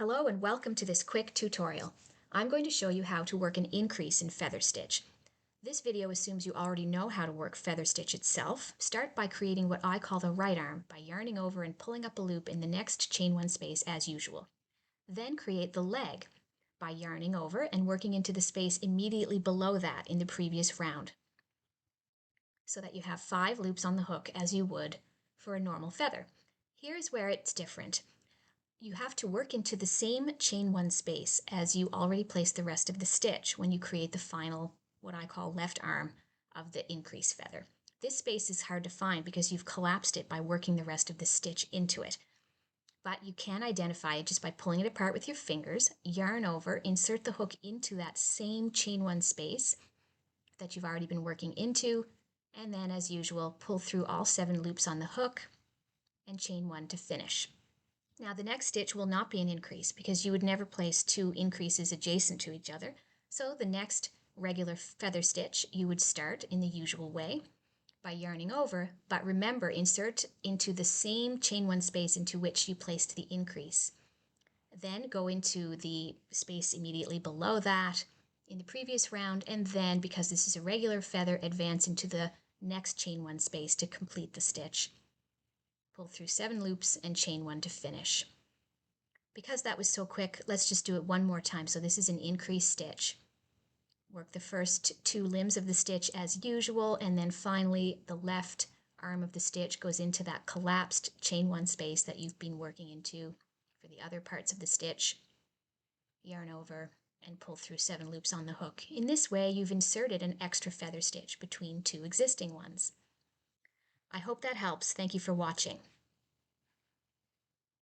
Hello and welcome to this quick tutorial. I'm going to show you how to work an increase in feather stitch. This video assumes you already know how to work feather stitch itself. Start by creating what I call the right arm by yarning over and pulling up a loop in the next chain one space as usual. Then create the leg by yarning over and working into the space immediately below that in the previous round, so that you have 5 loops on the hook as you would for a normal feather. Here's where it's different. You have to work into the same chain one space as you already placed the rest of the stitch when you create the final, what I call left arm of the increase feather. This space is hard to find because you've collapsed it by working the rest of the stitch into it. But you can identify it just by pulling it apart with your fingers, yarn over, insert the hook into that same chain one space that you've already been working into, and then as usual, pull through all 7 loops on the hook and chain 1 to finish. Now the next stitch will not be an increase because you would never place 2 increases adjacent to each other. So the next regular feather stitch you would start in the usual way by yarning over, but remember, insert into the same chain 1 space into which you placed the increase. Then go into the space immediately below that in the previous round, and then, because this is a regular feather, advance into the next chain 1 space to complete the stitch. Pull through 7 loops and chain 1 to finish. Because that was so quick, let's just do it one more time. So this is an increase stitch. Work the first 2 limbs of the stitch as usual, and then finally the left arm of the stitch goes into that collapsed chain 1 space that you've been working into for the other parts of the stitch. Yarn over and pull through 7 loops on the hook. In this way, you've inserted an extra feather stitch between 2 existing ones. I hope that helps. Thank you for watching.